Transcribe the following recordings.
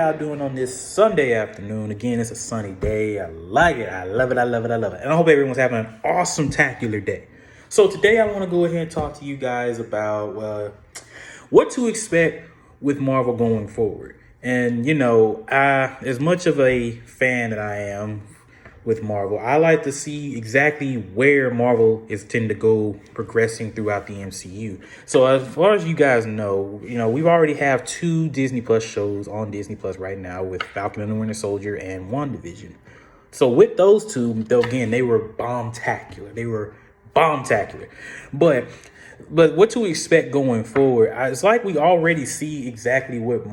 y'all doing on this Sunday afternoon? Again, it's a sunny day. I like it. I love it. I love it. I love it. And I hope everyone's having an awesome-tacular day. So today I want to go ahead and talk to you guys about what to expect with Marvel going forward. And, as much of a fan that I am with Marvel, I like to see exactly where Marvel is tend to go progressing throughout the MCU. So as far as you guys know, we've already have 2 Disney Plus shows on Disney Plus right now with Falcon and the Winter Soldier and WandaVision. So with those 2, though, again, they were bombtacular. But what to expect going forward? It's like we already see exactly what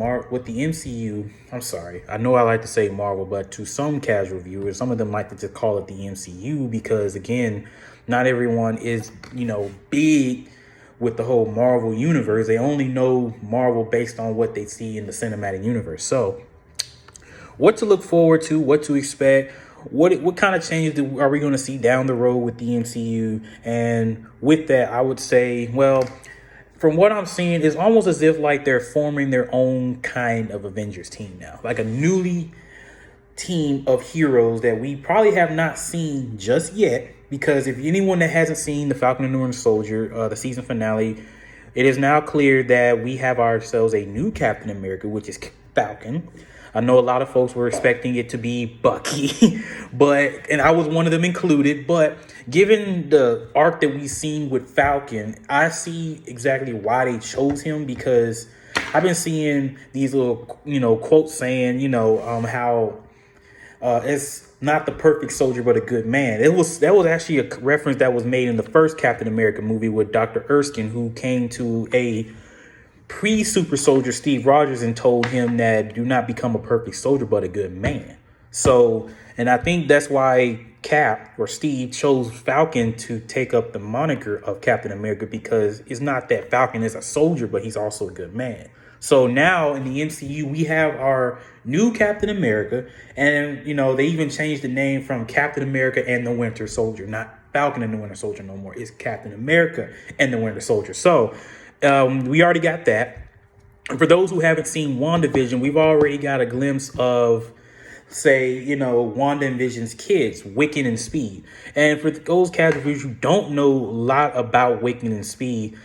the MCU. I'm sorry, I know I like to say Marvel, but to some casual viewers, some of them like to just call it the MCU because, again, not everyone is big with the whole Marvel universe. They only know Marvel based on what they see in the cinematic universe. So, what to look forward to? What to expect? What kind of changes are we going to see down the road with the MCU? And with that, I would say, well, from what I'm seeing, it's almost as if like they're forming their own kind of Avengers team now, like a newly team of heroes that we probably have not seen just yet. Because if anyone that hasn't seen the Falcon and the Winter Soldier, the season finale, it is now clear that we have ourselves a new Captain America, which is Falcon. I know a lot of folks were expecting it to be Bucky, and I was one of them included. But given the arc that we've seen with Falcon, I see exactly why they chose him, because I've been seeing these little, quotes saying, how it's not the perfect soldier, but a good man. That was actually a reference that was made in the first Captain America movie with Dr. Erskine, who came to a pre-super soldier Steve Rogers and told him that do not become a perfect soldier but a good man. So, and I think that's why Cap or Steve chose Falcon to take up the moniker of Captain America, because it's not that Falcon is a soldier, but he's also a good man. So now in the MCU, we have our new Captain America, and they even changed the name from Captain America and the Winter Soldier, not Falcon and the Winter Soldier no more. It's Captain America and the Winter Soldier. So we already got that. And for those who haven't seen WandaVision, we've already got a glimpse of, say, Wanda and Vision's kids, Wiccan and Speed. And for those casual viewers who don't know a lot about Wiccan and Speed,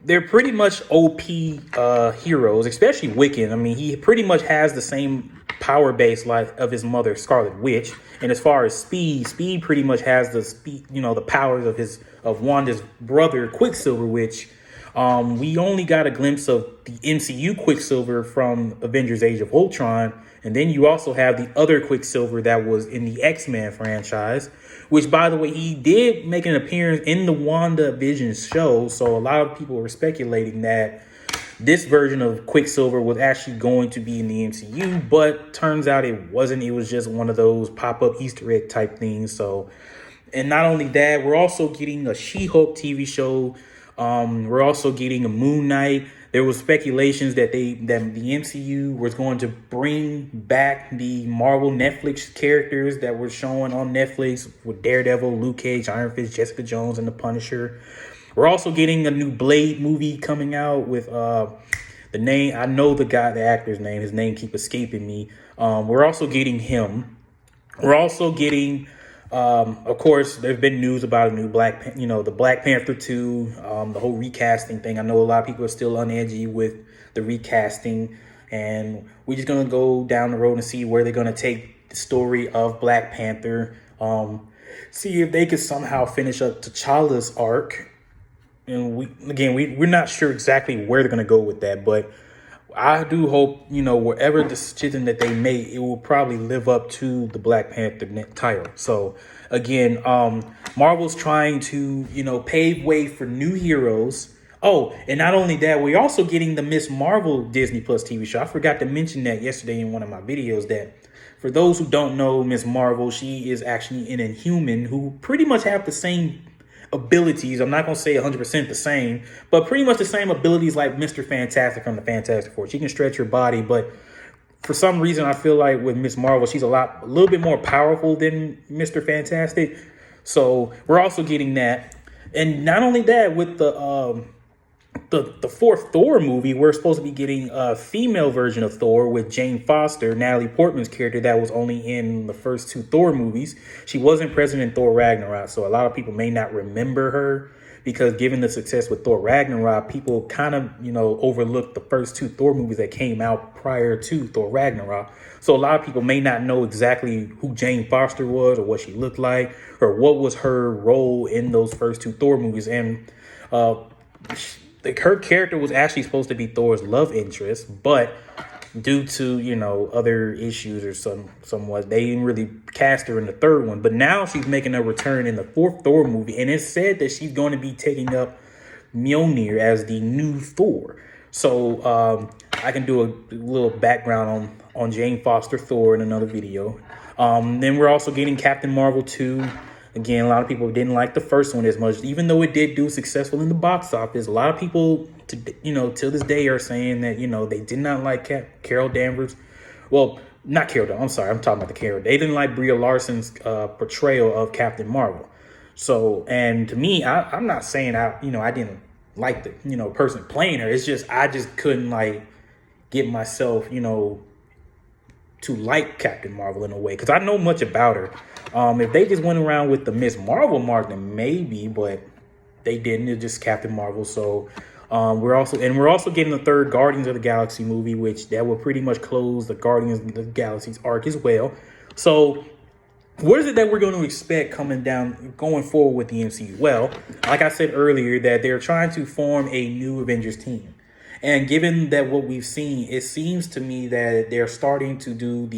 they're pretty much OP heroes, especially Wiccan. I mean, he pretty much has the same power base like of his mother, Scarlet Witch. And as far as Speed pretty much has the powers of Wanda's brother, Quicksilver, which we only got a glimpse of the MCU Quicksilver from Avengers Age of Ultron. And then you also have the other Quicksilver that was in the X-Men franchise, which, by the way, he did make an appearance in the WandaVision show. So a lot of people were speculating that this version of Quicksilver was actually going to be in the MCU, but turns out it wasn't. It was just one of those pop-up Easter egg type things. So, and not only that, we're also getting a She-Hulk TV show. We're also getting a Moon Knight. There was speculations that the MCU was going to bring back the Marvel Netflix characters that were showing on Netflix with Daredevil, Luke Cage, Iron Fist, Jessica Jones, and the Punisher. We're also getting a new Blade movie coming out with the name. I know the actor's name. His name keeps escaping me. We're also getting him. We're also getting, of course, there's been news about a new the Black Panther 2, the whole recasting thing. I know a lot of people are still on edgy with the recasting, and we're just going to go down the road and see where they're going to take the story of Black Panther. See if they could somehow finish up T'Challa's arc. And we're not sure exactly where they're going to go with that, but I do hope, wherever decision that they make, it will probably live up to the Black Panther title. So, again, Marvel's trying to, pave way for new heroes. Oh, and not only that, we're also getting the Miss Marvel Disney Plus TV show. I forgot to mention that yesterday in one of my videos, that for those who don't know Miss Marvel, she is actually an Inhuman who pretty much have the same abilities. I'm not going to say 100% the same, but pretty much the same abilities like Mr. Fantastic from the Fantastic Four. She can stretch her body, but for some reason, I feel like with Miss Marvel, she's a little bit more powerful than Mr. Fantastic. So we're also getting that. And not only that, with the the fourth Thor movie, we're supposed to be getting a female version of Thor with Jane Foster, Natalie Portman's character that was only in the first two Thor movies. She wasn't present in Thor Ragnarok, so a lot of people may not remember her because given the success with Thor Ragnarok, people kind of, overlooked the first two Thor movies that came out prior to Thor Ragnarok. So a lot of people may not know exactly who Jane Foster was or what she looked like or what was her role in those first two Thor movies. And her character was actually supposed to be Thor's love interest, but due to other issues or somewhat, they didn't really cast her in the third one. But now she's making a return in the fourth Thor movie, and it's said that she's going to be taking up Mjolnir as the new Thor. So I can do a little background on Jane Foster Thor in another video. Then we're also getting Captain Marvel 2. Again, a lot of people didn't like the first one as much, even though it did do successful in the box office. A lot of people, till this day, are saying that they did not like Carol Danvers. Well, not Carol Danvers. I'm sorry, I'm talking about the Carol. They didn't like Brie Larson's portrayal of Captain Marvel. So, and to me, I'm not saying I didn't like the person playing her. It's just I just couldn't get myself to like Captain Marvel in a way because I know much about her. If they just went around with the Miss Marvel mark, then maybe, but they didn't. It's just Captain Marvel. So we're also getting the third Guardians of the Galaxy movie, which that will pretty much close the Guardians of the Galaxy's arc as well. So what is it that we're going to expect going forward with the MCU? Well, like I said earlier, that they're trying to form a new Avengers team. And given that what we've seen, it seems to me that they're starting to do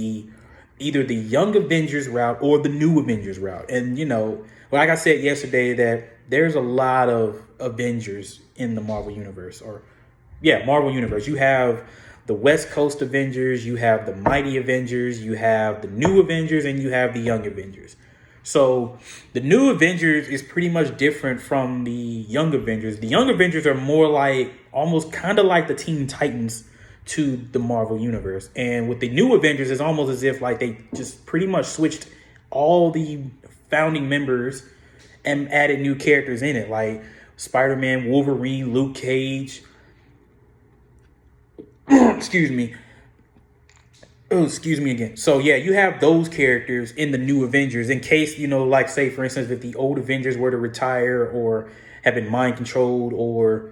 either the Young Avengers route or the New Avengers route. And, like I said yesterday, that there's a lot of Avengers in the Marvel Universe. Marvel Universe. You have the West Coast Avengers, you have the Mighty Avengers, you have the New Avengers, and you have the Young Avengers. So the New Avengers is pretty much different from the Young Avengers. The Young Avengers are more almost kind of like the Teen Titans to the Marvel Universe. And with the New Avengers, it's almost as if they just pretty much switched all the founding members and added new characters in it, like Spider-Man, Wolverine, Luke Cage. Excuse me. Oh, excuse me again. So, yeah, you have those characters in the New Avengers in case, say, for instance, if the old Avengers were to retire or have been mind controlled or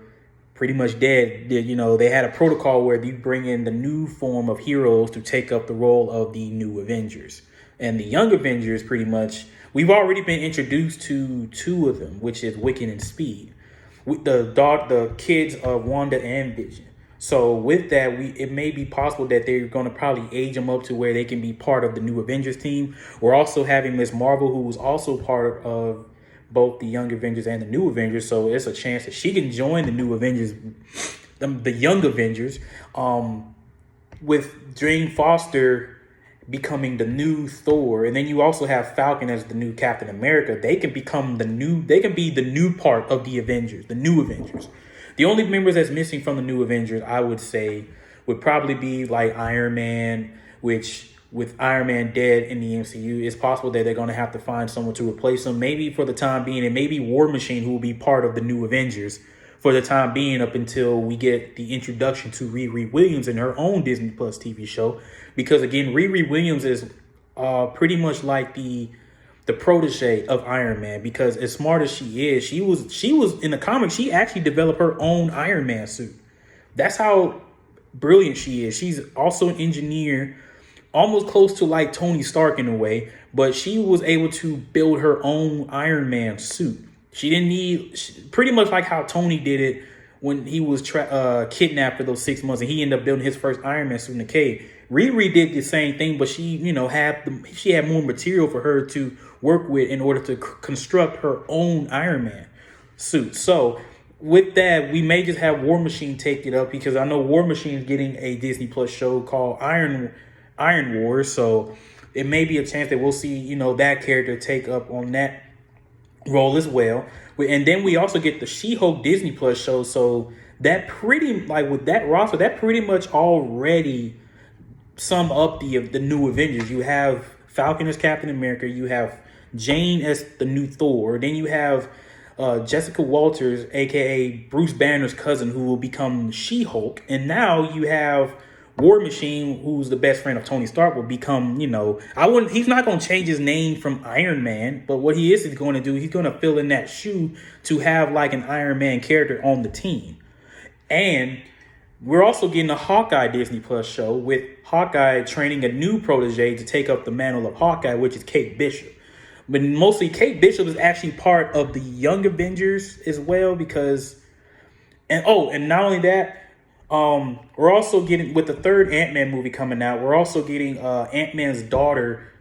pretty much dead, they had a protocol where you bring in the new form of heroes to take up the role of the New Avengers. And the Young Avengers, pretty much, we've already been introduced to two of them, which is Wiccan and Speed, with the kids of Wanda and Vision. So with that, it may be possible that they're going to probably age them up to where they can be part of the New Avengers team. We're also having Miss Marvel, who was also part of both the Young Avengers and the New Avengers. So it's a chance that she can join the New Avengers, the Young Avengers, with Jane Foster becoming the new Thor. And then you also have Falcon as the new Captain America. They can be the new part of the Avengers, the New Avengers. The only members that's missing from the New Avengers, I would say, would probably be like Iron Man, which with Iron Man dead in the MCU, it's possible that they're going to have to find someone to replace him, maybe for the time being, and maybe War Machine, who will be part of the New Avengers for the time being up until we get the introduction to Riri Williams in her own Disney Plus TV show. Because, again, Riri Williams is pretty much like the protege of Iron Man, because as smart as she is, she was in the comics, she actually developed her own Iron Man suit. That's how brilliant she is. She's also an engineer, almost close to like Tony Stark in a way, but she was able to build her own Iron Man suit. She didn't need, pretty much like how Tony did it when he was kidnapped for those 6 months and he ended up building his first Iron Man suit in the cave. Riri did the same thing, but she had more material for her to work with in order to construct her own Iron Man suit. So with that, we may just have War Machine take it up, because I know War Machine is getting a Disney Plus show called Iron Wars. So it may be a chance that we'll see, that character take up on that role as well. And then we also get the She-Hulk Disney Plus show. So that with that roster, that pretty much already sum up the New Avengers. You have Falcon as Captain America. You have Jane as the new Thor. Then you have Jessica Walters, aka Bruce Banner's cousin, who will become She-Hulk, and now you have War Machine, who's the best friend of Tony Stark, will become, he's not going to change his name from Iron Man, but what he is going to do, he's going to fill in that shoe to have like an Iron Man character on the team. And we're also getting a Hawkeye Disney Plus show with Hawkeye training a new protege to take up the mantle of Hawkeye, which is Kate Bishop. But mostly Kate Bishop is actually part of the Young Avengers as well and not only that, we're also getting, with the third Ant-Man movie coming out, we're also getting Ant-Man's daughter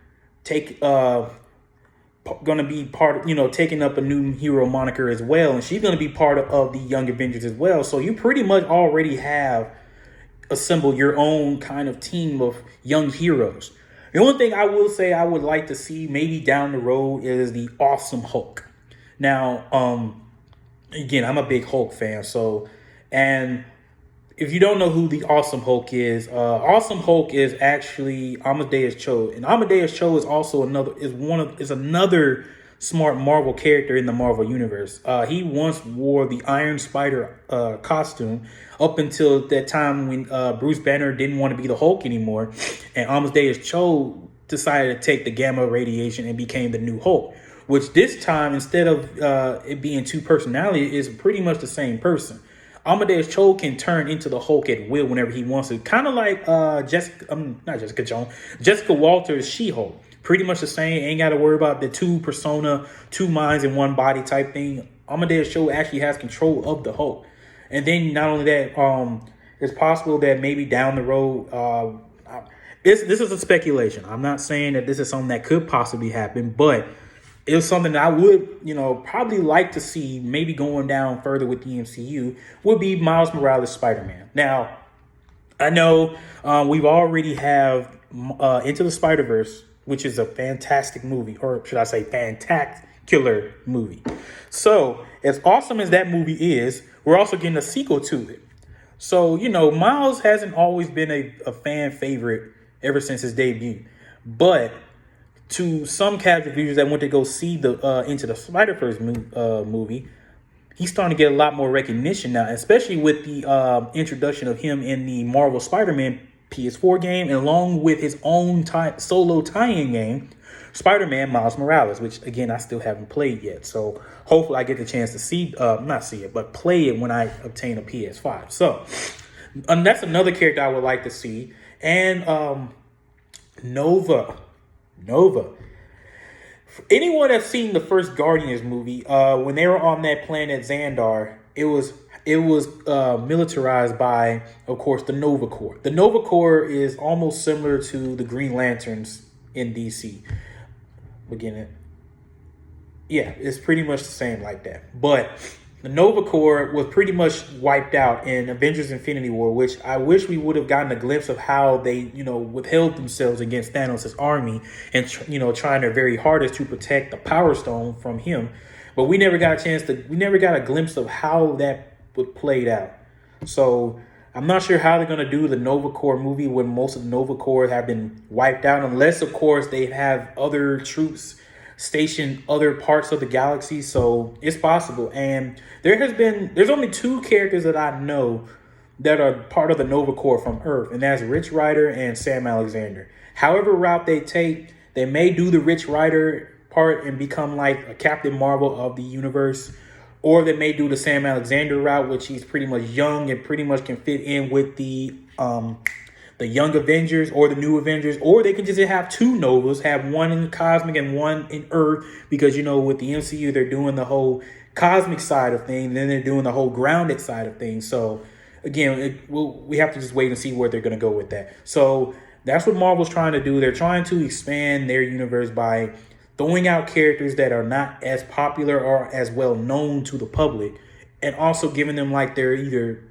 going to be part of, taking up a new hero moniker as well. And she's going to be part of the Young Avengers as well. So you pretty much already have assembled your own kind of team of young heroes. The only thing I will say I would like to see maybe down the road is the Awesome Hulk. Now, again, I'm a big Hulk fan. And if you don't know who the Awesome Hulk is actually Amadeus Cho, and Amadeus Cho is also another smart Marvel character in the Marvel universe. He once wore the Iron Spider costume up until that time when Bruce Banner didn't want to be the Hulk anymore, and Amadeus Cho decided to take the gamma radiation and became the new Hulk. Which this time, instead of it being two personalities, is pretty much the same person. Amadeus Cho can turn into the Hulk at will whenever he wants to. Kind of like Jessica Walters' She-Hulk. Pretty much the same. Ain't got to worry about the two minds in one body type thing. Amadeus Cho actually has control of the Hulk. And then not only that, it's possible that maybe down the road, this is a speculation. I'm not saying that this is something that could possibly happen, but it was something that I would, probably like to see maybe going down further with the MCU would be Miles Morales' Spider-Man. Now, I know we've already have Into the Spider-Verse, which is a fantastic movie, or should I say fantastical movie. So as awesome as that movie is, we're also getting a sequel to it. So, Miles hasn't always been a fan favorite ever since his debut. But to some casual viewers that went to go see the Into the Spider-Verse movie, he's starting to get a lot more recognition now, especially with the introduction of him in the Marvel Spider-Man PS4 game, and along with his own solo tie-in game, Spider-Man Miles Morales, which, again, I still haven't played yet. So hopefully I get the chance to not see it, but play it when I obtain a PS5. So that's another character I would like to see. And Nova. For anyone that's seen the first Guardians movie, when they were on that planet Xandar, it was militarized by, of course, the Nova Corps. The Nova Corps is almost similar to the Green Lanterns in DC. It's pretty much the same like that. But the Nova Corps was pretty much wiped out in Avengers Infinity War, which I wish we would have gotten a glimpse of how they, withheld themselves against Thanos' army and, trying their very hardest to protect the Power Stone from him. But we never got a glimpse of how that was played out. So I'm not sure how they're going to do the Nova Corps movie when most of the Nova Corps have been wiped out, unless, of course, they have other troops stationed other parts of the galaxy. So it's possible. And there's only two characters that I know that are part of the Nova Corps from Earth, and that's Rich Rider and Sam Alexander. However route they take, they may do the Rich Rider part and become like a Captain Marvel of the universe, or they may do the Sam Alexander route, which he's pretty much young and pretty much can fit in with the Young Avengers or the New Avengers, or they can just have two Novas, have one in Cosmic and one in Earth, because, with the MCU, they're doing the whole cosmic side of things, and then they're doing the whole grounded side of things. So, again, we have to just wait and see where they're going to go with that. So, that's what Marvel's trying to do. They're trying to expand their universe by throwing out characters that are not as popular or as well known to the public, and also giving them like their either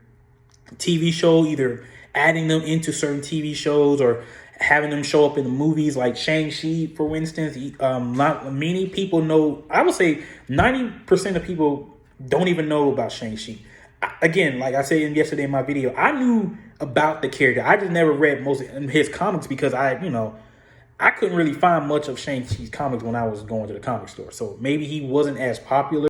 TV show, either adding them into certain TV shows or having them show up in the movies, like Shang-Chi, for instance. Not many people know. I would say 90% of people don't even know about Shang-Chi. Again, like I said yesterday in my video, I knew about the character. I just never read most of his comics because I couldn't really find much of Shang-Chi's comics when I was going to the comic store. So maybe he wasn't as popular.